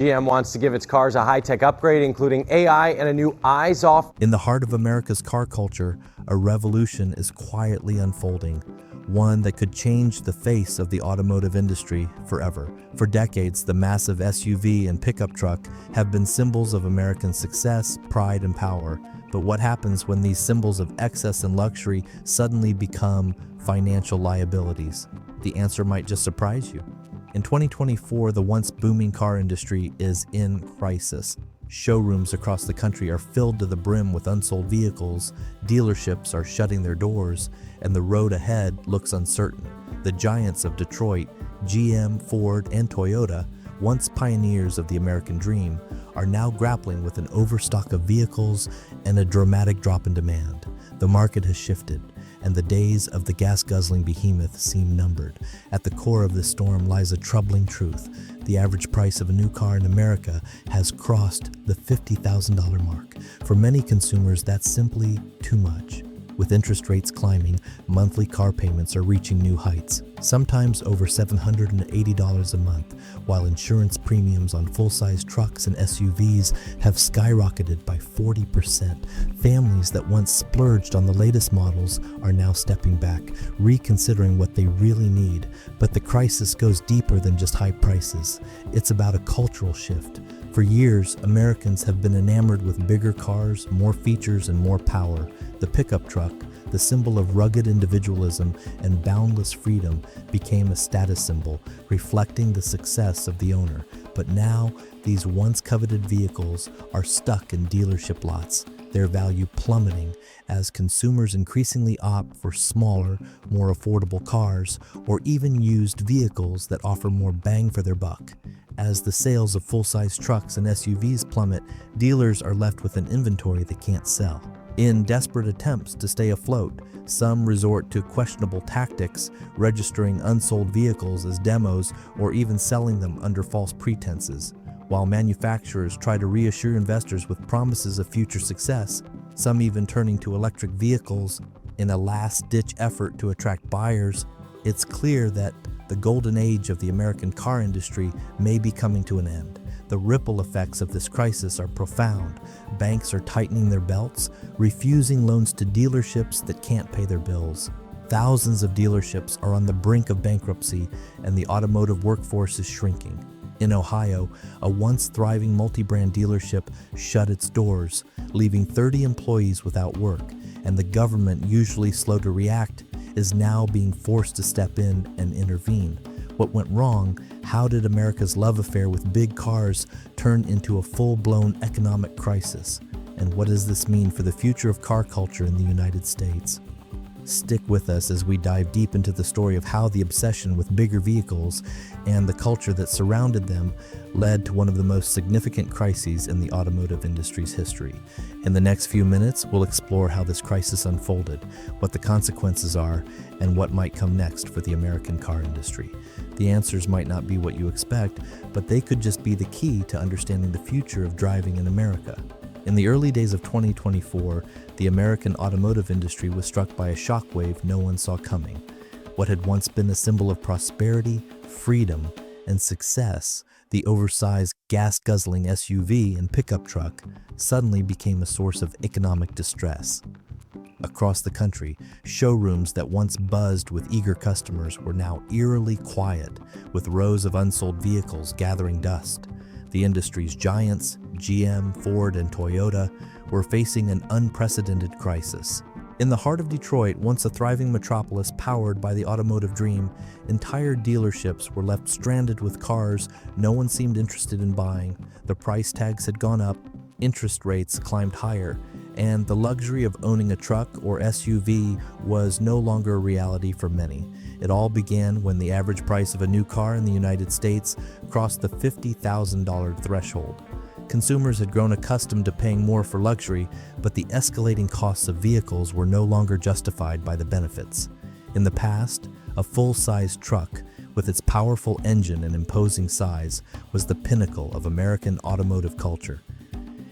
GM wants to give its cars a high-tech upgrade, including AI and a new eyes-off. In the heart of America's car culture, a revolution is quietly unfolding, one that could change the face of the automotive industry forever. For decades, the massive SUV and pickup truck have been symbols of American success, pride, and power. But what happens when these symbols of excess and luxury suddenly become financial liabilities? The answer might just surprise you. In 2024, the once booming car industry is in crisis. Showrooms across the country are filled to the brim with unsold vehicles, dealerships are shutting their doors, and the road ahead looks uncertain. The giants of Detroit, GM, Ford, and Toyota, once pioneers of the American dream, are now grappling with an overstock of vehicles and a dramatic drop in demand. The market has shifted, and the days of the gas-guzzling behemoth seem numbered. At the core of this storm lies a troubling truth. The average price of a new car in America has crossed the $50,000 mark. For many consumers, that's simply too much. With interest rates climbing, monthly car payments are reaching new heights, sometimes over $780 a month, while insurance premiums on full-size trucks and SUVs have skyrocketed by 40%. Families that once splurged on the latest models are now stepping back, reconsidering what they really need. But the crisis goes deeper than just high prices. It's about a cultural shift. For years, Americans have been enamored with bigger cars, more features, and more power. The pickup truck, the symbol of rugged individualism and boundless freedom, became a status symbol, reflecting the success of the owner. But now, these once coveted vehicles are stuck in dealership lots, their value plummeting as consumers increasingly opt for smaller, more affordable cars, or even used vehicles that offer more bang for their buck. As the sales of full-size trucks and SUVs plummet, dealers are left with an inventory they can't sell. In desperate attempts to stay afloat, some resort to questionable tactics, registering unsold vehicles as demos or even selling them under false pretenses. While manufacturers try to reassure investors with promises of future success, some even turning to electric vehicles in a last-ditch effort to attract buyers, it's clear that the golden age of the American car industry may be coming to an end. The ripple effects of this crisis are profound. Banks are tightening their belts, refusing loans to dealerships that can't pay their bills. Thousands of dealerships are on the brink of bankruptcy, and the automotive workforce is shrinking. In Ohio, a once thriving multi-brand dealership shut its doors, leaving 30 employees without work, and the government, usually slow to react, is now being forced to step in and intervene. What went wrong? How did America's love affair with big cars turn into a full-blown economic crisis? And what does this mean for the future of car culture in the United States? Stick with us as we dive deep into the story of how the obsession with bigger vehicles and the culture that surrounded them led to one of the most significant crises in the automotive industry's history. In the next few minutes, we'll explore how this crisis unfolded, what the consequences are, and what might come next for the American car industry. The answers might not be what you expect, but they could just be the key to understanding the future of driving in America. In the early days of 2024, the American automotive industry was struck by a shockwave no one saw coming. What had once been a symbol of prosperity, freedom, and success, the oversized, gas-guzzling SUV and pickup truck suddenly became a source of economic distress. Across the country, showrooms that once buzzed with eager customers were now eerily quiet, with rows of unsold vehicles gathering dust. The industry's giants, GM, Ford, and Toyota, were facing an unprecedented crisis. In the heart of Detroit, once a thriving metropolis powered by the automotive dream, entire dealerships were left stranded with cars no one seemed interested in buying. The price tags had gone up, interest rates climbed higher, and the luxury of owning a truck or SUV was no longer a reality for many. It all began when the average price of a new car in the United States crossed the $50,000 threshold. Consumers had grown accustomed to paying more for luxury, but the escalating costs of vehicles were no longer justified by the benefits. In the past, a full-size truck, with its powerful engine and imposing size, was the pinnacle of American automotive culture.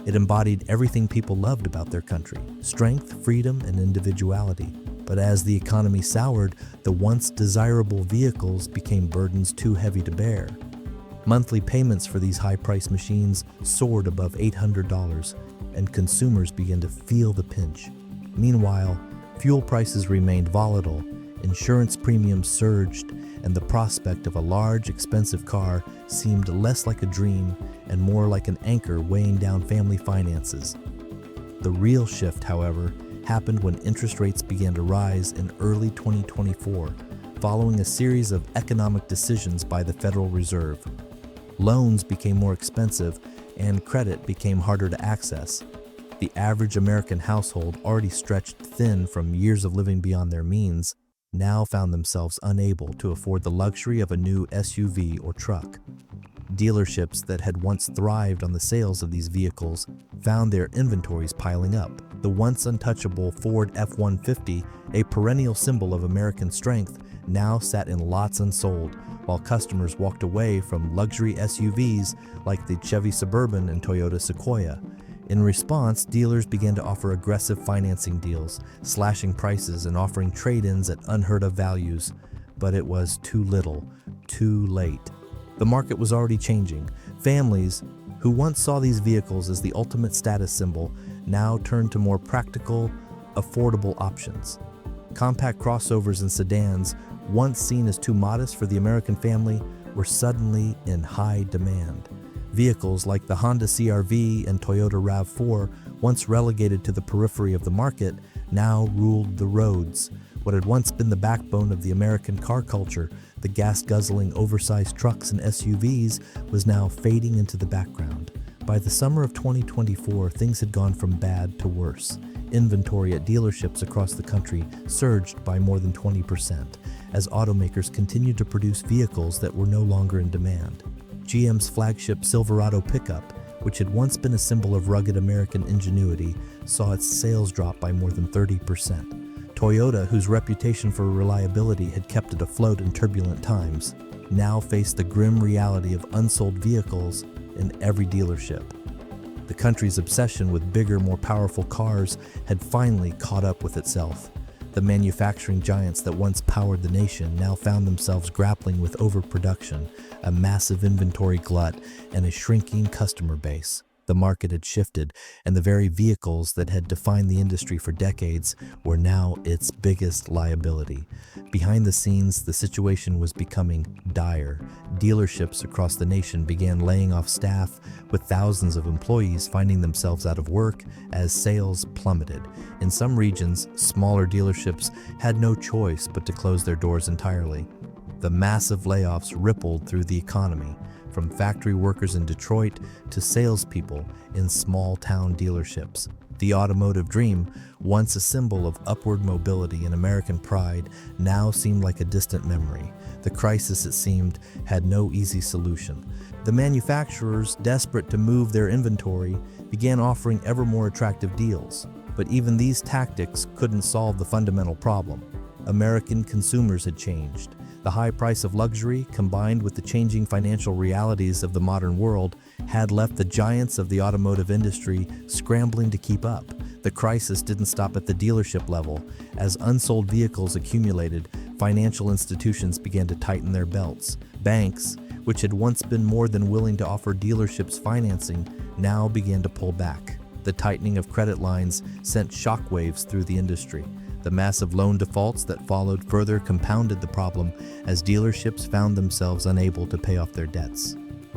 It embodied everything people loved about their country: strength, freedom, and individuality. But as the economy soured, the once desirable vehicles became burdens too heavy to bear. Monthly payments for these high-priced machines soared above $800, and consumers began to feel the pinch. Meanwhile, fuel prices remained volatile, insurance premiums surged, and the prospect of a large, expensive car seemed less like a dream and more like an anchor weighing down family finances. The real shift, however, happened when interest rates began to rise in early 2024, following a series of economic decisions by the Federal Reserve. Loans became more expensive and credit became harder to access. The average American household, already stretched thin from years of living beyond their means, now found themselves unable to afford the luxury of a new SUV or truck. Dealerships that had once thrived on the sales of these vehicles found their inventories piling up. The once untouchable Ford F-150, a perennial symbol of American strength, now sat in lots unsold, while customers walked away from luxury SUVs like the Chevy Suburban and Toyota Sequoia. In response, dealers began to offer aggressive financing deals, slashing prices and offering trade-ins at unheard-of values. But it was too little, too late. The market was already changing. Families, who once saw these vehicles as the ultimate status symbol, now turned to more practical, affordable options. Compact crossovers and sedans, once seen as too modest for the American family, were suddenly in high demand. Vehicles like the Honda CR-V and Toyota RAV4, once relegated to the periphery of the market, now ruled the roads. What had once been the backbone of the American car culture, the gas-guzzling oversized trucks and SUVs, was now fading into the background. By the summer of 2024, things had gone from bad to worse. Inventory at dealerships across the country surged by more than 20%, as automakers continued to produce vehicles that were no longer in demand. GM's flagship Silverado pickup, which had once been a symbol of rugged American ingenuity, saw its sales drop by more than 30%. Toyota, whose reputation for reliability had kept it afloat in turbulent times, now faced the grim reality of unsold vehicles in every dealership. The country's obsession with bigger, more powerful cars had finally caught up with itself. The manufacturing giants that once powered the nation now found themselves grappling with overproduction, a massive inventory glut, and a shrinking customer base. The market had shifted, and the very vehicles that had defined the industry for decades were now its biggest liability. Behind the scenes, the situation was becoming dire. Dealerships across the nation began laying off staff, with thousands of employees finding themselves out of work as sales plummeted. In some regions, smaller dealerships had no choice but to close their doors entirely. The massive layoffs rippled through the economy, from factory workers in Detroit to salespeople in small-town dealerships. The automotive dream, once a symbol of upward mobility and American pride, now seemed like a distant memory. The crisis, it seemed, had no easy solution. The manufacturers, desperate to move their inventory, began offering ever more attractive deals. But even these tactics couldn't solve the fundamental problem. American consumers had changed. The high price of luxury, combined with the changing financial realities of the modern world, had left the giants of the automotive industry scrambling to keep up. The crisis didn't stop at the dealership level. As unsold vehicles accumulated, financial institutions began to tighten their belts. Banks, which had once been more than willing to offer dealerships financing, now began to pull back. The tightening of credit lines sent shockwaves through the industry. The massive loan defaults that followed further compounded the problem as dealerships found themselves unable to pay off their debts.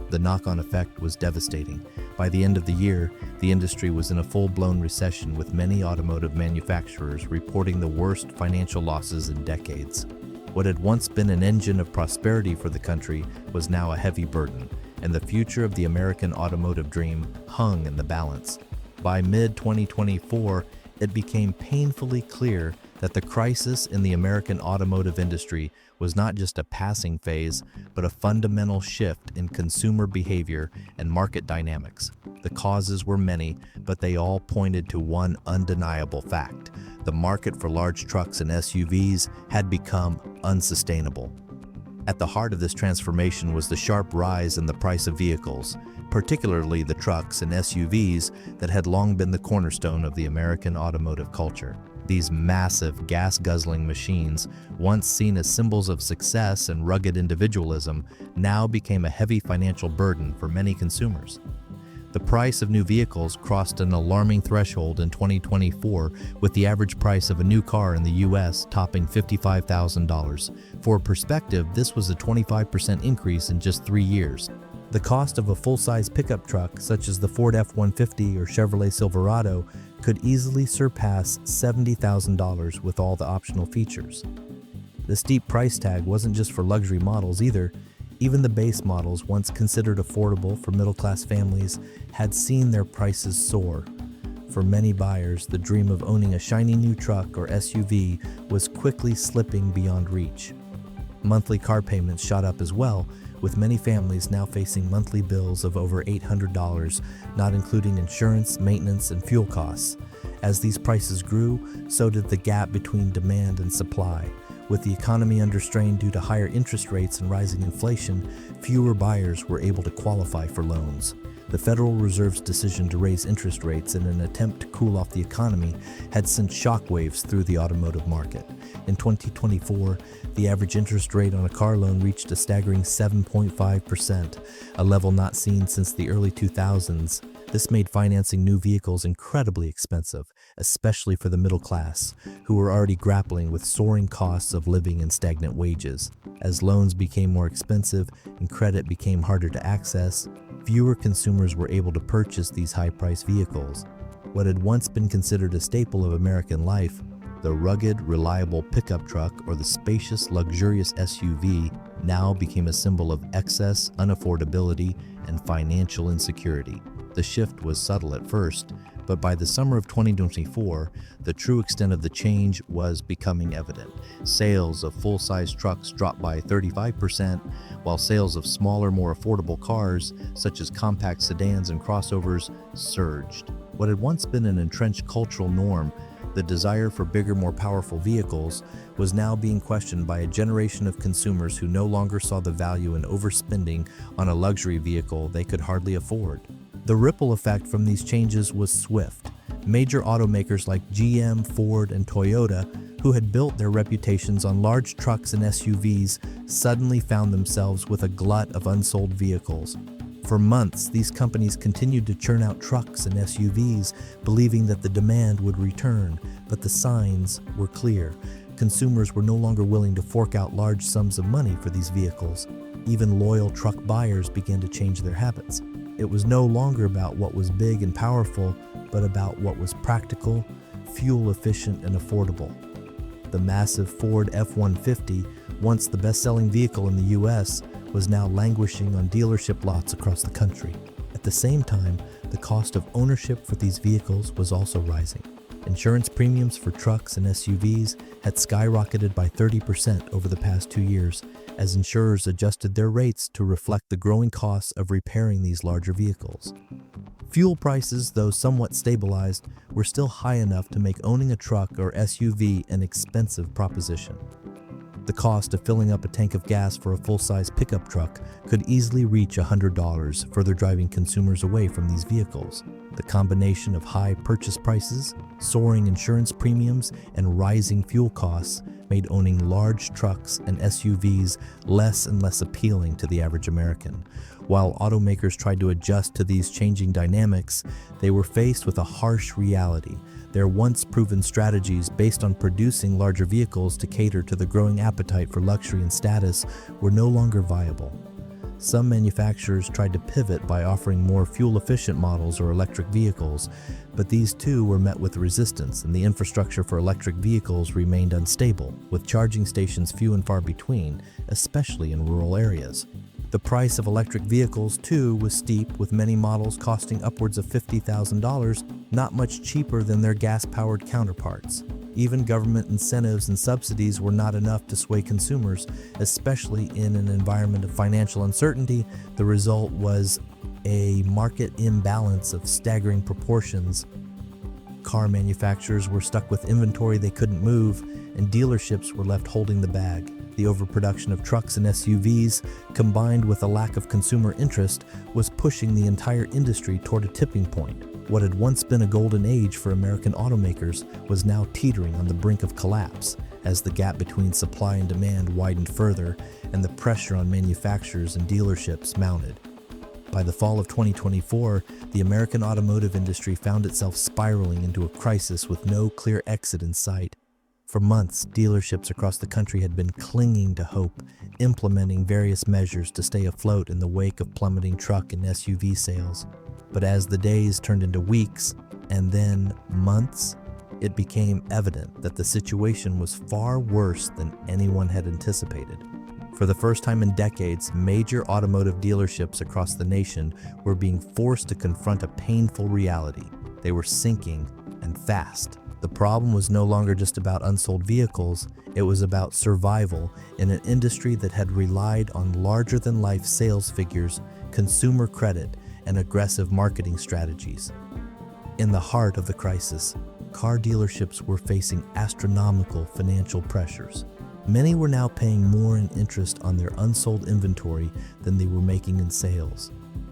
The knock-on effect was devastating. By the end of the year, the industry was in a full-blown recession, with many automotive manufacturers reporting the worst financial losses in decades. What had once been an engine of prosperity for the country was now a heavy burden, and the future of the American automotive dream hung in the balance. By mid-2024, it became painfully clear that the crisis in the American automotive industry was not just a passing phase, but a fundamental shift in consumer behavior and market dynamics. The causes were many, but they all pointed to one undeniable fact: the market for large trucks and SUVs had become unsustainable. At the heart of this transformation was the sharp rise in the price of vehicles, particularly the trucks and SUVs that had long been the cornerstone of the American automotive culture. These massive gas-guzzling machines, once seen as symbols of success and rugged individualism, now became a heavy financial burden for many consumers. The price of new vehicles crossed an alarming threshold in 2024, with the average price of a new car in the U.S. topping $55,000. For perspective, this was a 25% increase in just 3 years. The cost of a full-size pickup truck, such as the Ford F-150 or Chevrolet Silverado, could easily surpass $70,000 with all the optional features. The steep price tag wasn't just for luxury models either. Even the base models, once considered affordable for middle-class families, had seen their prices soar. For many buyers, the dream of owning a shiny new truck or SUV was quickly slipping beyond reach. Monthly car payments shot up as well, with many families now facing monthly bills of over $800, not including insurance, maintenance, and fuel costs. As these prices grew, so did the gap between demand and supply. With the economy under strain due to higher interest rates and rising inflation, fewer buyers were able to qualify for loans. The Federal Reserve's decision to raise interest rates in an attempt to cool off the economy had sent shockwaves through the automotive market. In 2024, the average interest rate on a car loan reached a staggering 7.5%, a level not seen since the early 2000s. This made financing new vehicles incredibly expensive, especially for the middle class, who were already grappling with soaring costs of living and stagnant wages. As loans became more expensive and credit became harder to access, fewer consumers were able to purchase these high-priced vehicles. What had once been considered a staple of American life, the rugged, reliable pickup truck or the spacious, luxurious SUV, now became a symbol of excess, unaffordability, and financial insecurity. The shift was subtle at first, but by the summer of 2024, the true extent of the change was becoming evident. Sales of full-size trucks dropped by 35%, while sales of smaller, more affordable cars, such as compact sedans and crossovers, surged. What had once been an entrenched cultural norm, the desire for bigger, more powerful vehicles, was now being questioned by a generation of consumers who no longer saw the value in overspending on a luxury vehicle they could hardly afford. The ripple effect from these changes was swift. Major automakers like GM, Ford, and Toyota, who had built their reputations on large trucks and SUVs, suddenly found themselves with a glut of unsold vehicles. For months, these companies continued to churn out trucks and SUVs, believing that the demand would return, but the signs were clear. Consumers were no longer willing to fork out large sums of money for these vehicles. Even loyal truck buyers began to change their habits. It was no longer about what was big and powerful, but about what was practical, fuel-efficient, and affordable. The massive Ford F-150, once the best-selling vehicle in the U.S., was now languishing on dealership lots across the country. At the same time, the cost of ownership for these vehicles was also rising. Insurance premiums for trucks and SUVs had skyrocketed by 30% over the past 2 years, as insurers adjusted their rates to reflect the growing costs of repairing these larger vehicles. Fuel prices, though somewhat stabilized, were still high enough to make owning a truck or SUV an expensive proposition. The cost of filling up a tank of gas for a full-size pickup truck could easily reach $100, further driving consumers away from these vehicles. The combination of high purchase prices, soaring insurance premiums, and rising fuel costs made owning large trucks and SUVs less and less appealing to the average American. While automakers tried to adjust to these changing dynamics, they were faced with a harsh reality. Their once-proven strategies based on producing larger vehicles to cater to the growing appetite for luxury and status were no longer viable. Some manufacturers tried to pivot by offering more fuel-efficient models or electric vehicles, but these too were met with resistance, and the infrastructure for electric vehicles remained unstable, with charging stations few and far between, especially in rural areas. The price of electric vehicles, too, was steep, with many models costing upwards of $50,000, not much cheaper than their gas-powered counterparts. Even government incentives and subsidies were not enough to sway consumers, especially in an environment of financial uncertainty. The result was a market imbalance of staggering proportions. Car manufacturers were stuck with inventory they couldn't move, and dealerships were left holding the bag. The overproduction of trucks and SUVs, combined with a lack of consumer interest, was pushing the entire industry toward a tipping point. What had once been a golden age for American automakers was now teetering on the brink of collapse as the gap between supply and demand widened further and the pressure on manufacturers and dealerships mounted. By the fall of 2024, the American automotive industry found itself spiraling into a crisis with no clear exit in sight. For months, dealerships across the country had been clinging to hope, implementing various measures to stay afloat in the wake of plummeting truck and SUV sales. But as the days turned into weeks and then months, it became evident that the situation was far worse than anyone had anticipated. For the first time in decades, major automotive dealerships across the nation were being forced to confront a painful reality. They were sinking, and fast. The problem was no longer just about unsold vehicles, it was about survival in an industry that had relied on larger-than-life sales figures, consumer credit, and aggressive marketing strategies. In the heart of the crisis, car dealerships were facing astronomical financial pressures. Many were now paying more in interest on their unsold inventory than they were making in sales.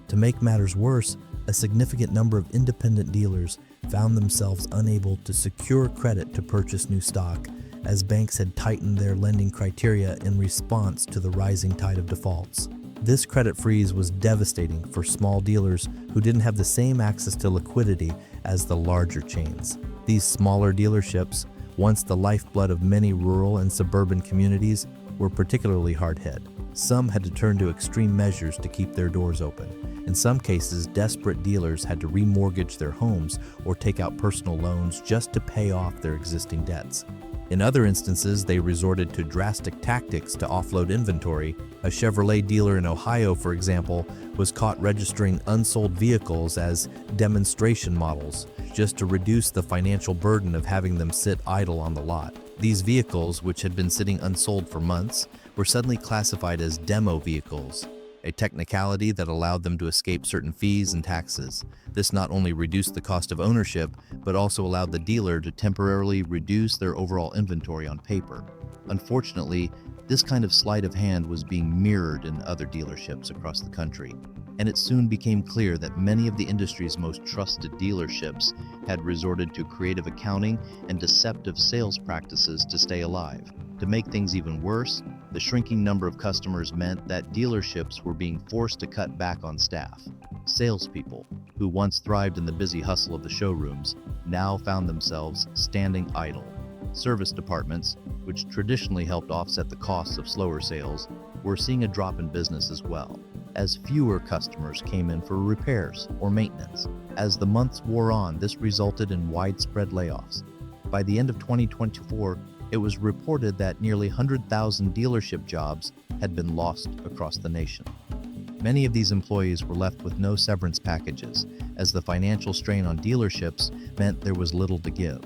To make matters worse, a significant number of independent dealers found themselves unable to secure credit to purchase new stock, as banks had tightened their lending criteria in response to the rising tide of defaults. This credit freeze was devastating for small dealers who didn't have the same access to liquidity as the larger chains. These smaller dealerships, once the lifeblood of many rural and suburban communities, were particularly hard hit. Some had to turn to extreme measures to keep their doors open. In some cases, desperate dealers had to remortgage their homes or take out personal loans just to pay off their existing debts. In other instances, they resorted to drastic tactics to offload inventory. A Chevrolet dealer in Ohio, for example, was caught registering unsold vehicles as demonstration models, just to reduce the financial burden of having them sit idle on the lot. These vehicles, which had been sitting unsold for months, were suddenly classified as demo vehicles, a technicality that allowed them to escape certain fees and taxes. This not only reduced the cost of ownership, but also allowed the dealer to temporarily reduce their overall inventory on paper. Unfortunately, this kind of sleight of hand was being mirrored in other dealerships across the country, and it soon became clear that many of the industry's most trusted dealerships had resorted to creative accounting and deceptive sales practices to stay alive. To make things even worse, the shrinking number of customers meant that dealerships were being forced to cut back on staff. Salespeople, who once thrived in the busy hustle of the showrooms, now found themselves standing idle. Service departments, which traditionally helped offset the costs of slower sales, were seeing a drop in business as well, as fewer customers came in for repairs or maintenance. As the months wore on, this resulted in widespread layoffs. By the end of 2024, it was reported that nearly 100,000 dealership jobs had been lost across the nation. Many of these employees were left with no severance packages, as the financial strain on dealerships meant there was little to give.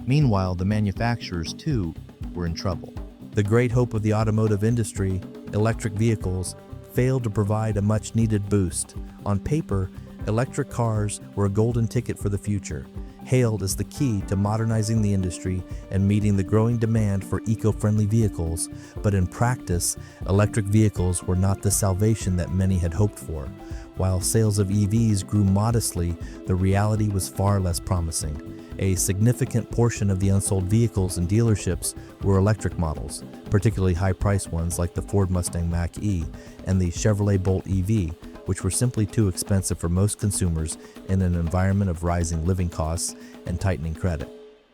Meanwhile, the manufacturers, too, were in trouble. The great hope of the automotive industry, electric vehicles, failed to provide a much-needed boost. On paper, electric cars were a golden ticket for the future, hailed as the key to modernizing the industry and meeting the growing demand for eco-friendly vehicles. But in practice, electric vehicles were not the salvation that many had hoped for. While sales of EVs grew modestly, the reality was far less promising. A significant portion of the unsold vehicles in dealerships were electric models, particularly high-priced ones like the Ford Mustang Mach-E and the Chevrolet Bolt EV, which were simply too expensive for most consumers in an environment of rising living costs and tightening credit.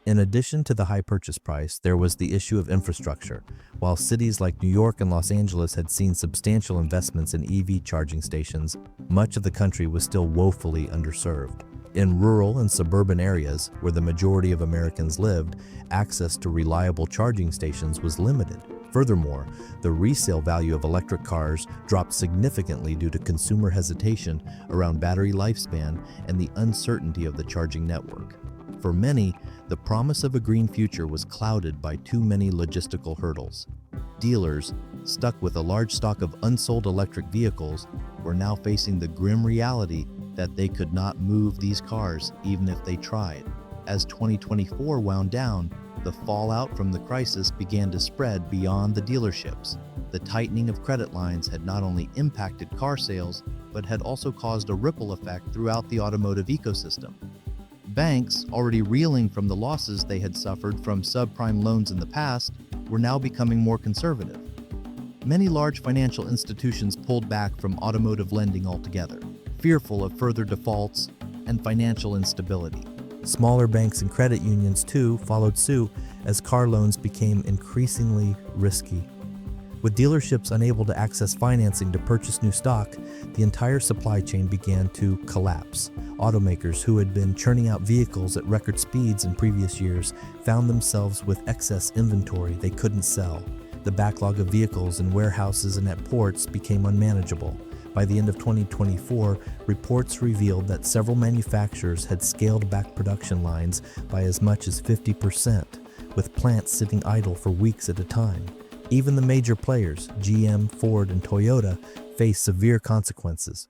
In addition to the high purchase price, there was the issue of infrastructure. While cities like New York and Los Angeles had seen substantial investments in EV charging stations, much of the country was still woefully underserved. In rural and suburban areas, where the majority of Americans lived, access to reliable charging stations was limited. Furthermore, the resale value of electric cars dropped significantly due to consumer hesitation around battery lifespan and the uncertainty of the charging network. For many, the promise of a green future was clouded by too many logistical hurdles. Dealers, stuck with a large stock of unsold electric vehicles, were now facing the grim reality that they could not move these cars even if they tried. As 2024 wound down, the fallout from the crisis began to spread beyond the dealerships. The tightening of credit lines had not only impacted car sales, but had also caused a ripple effect throughout the automotive ecosystem. Banks, already reeling from the losses they had suffered from subprime loans in the past, were now becoming more conservative. Many large financial institutions pulled back from automotive lending altogether, fearful of further defaults and financial instability. Smaller banks and credit unions, too, followed suit as car loans became increasingly risky. With dealerships unable to access financing to purchase new stock, the entire supply chain began to collapse. Automakers, who had been churning out vehicles at record speeds in previous years, found themselves with excess inventory they couldn't sell. The backlog of vehicles in warehouses and at ports became unmanageable. By the end of 2024, reports revealed that several manufacturers had scaled back production lines by as much as 50%, with plants sitting idle for weeks at a time. Even the major players, GM, Ford, and Toyota, faced severe consequences.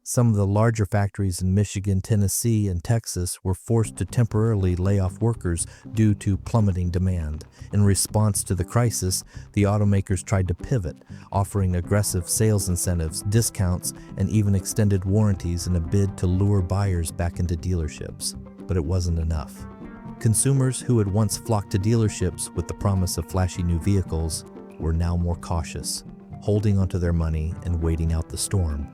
Some of the larger factories in Michigan, Tennessee, and Texas were forced to temporarily lay off workers due to plummeting demand. In response to the crisis, the automakers tried to pivot, offering aggressive sales incentives, discounts, and even extended warranties in a bid to lure buyers back into dealerships. But it wasn't enough. Consumers who had once flocked to dealerships with the promise of flashy new vehicles were now more cautious, holding onto their money and waiting out the storm.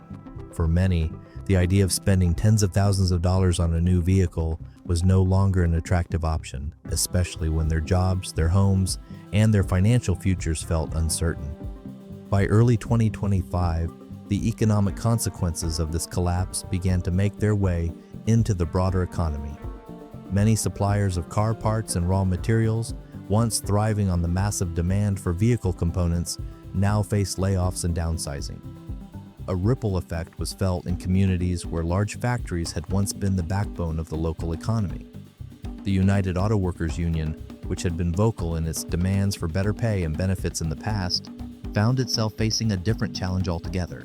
For many, the idea of spending tens of thousands of dollars on a new vehicle was no longer an attractive option, especially when their jobs, their homes, and their financial futures felt uncertain. By early 2025, the economic consequences of this collapse began to make their way into the broader economy. Many suppliers of car parts and raw materials, once thriving on the massive demand for vehicle components, now face layoffs and downsizing. A ripple effect was felt in communities where large factories had once been the backbone of the local economy. The United Auto Workers Union, which had been vocal in its demands for better pay and benefits in the past, found itself facing a different challenge altogether: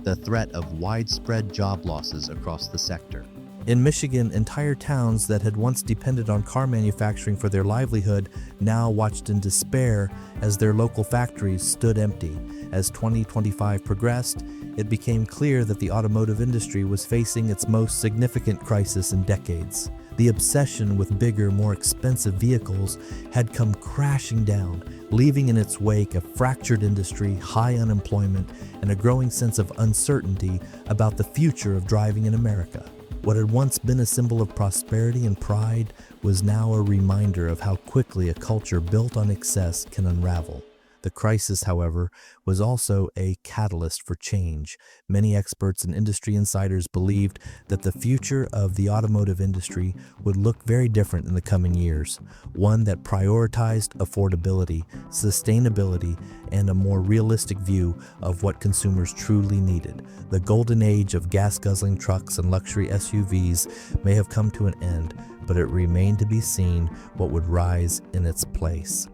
the threat of widespread job losses across the sector. In Michigan, entire towns that had once depended on car manufacturing for their livelihood now watched in despair as their local factories stood empty. As 2025 progressed, it became clear that the automotive industry was facing its most significant crisis in decades. The obsession with bigger, more expensive vehicles had come crashing down, leaving in its wake a fractured industry, high unemployment, and a growing sense of uncertainty about the future of driving in America. What had once been a symbol of prosperity and pride was now a reminder of how quickly a culture built on excess can unravel. The crisis, however, was also a catalyst for change. Many experts and industry insiders believed that the future of the automotive industry would look very different in the coming years, one that prioritized affordability, sustainability, and a more realistic view of what consumers truly needed. The golden age of gas-guzzling trucks and luxury SUVs may have come to an end, but it remained to be seen what would rise in its place.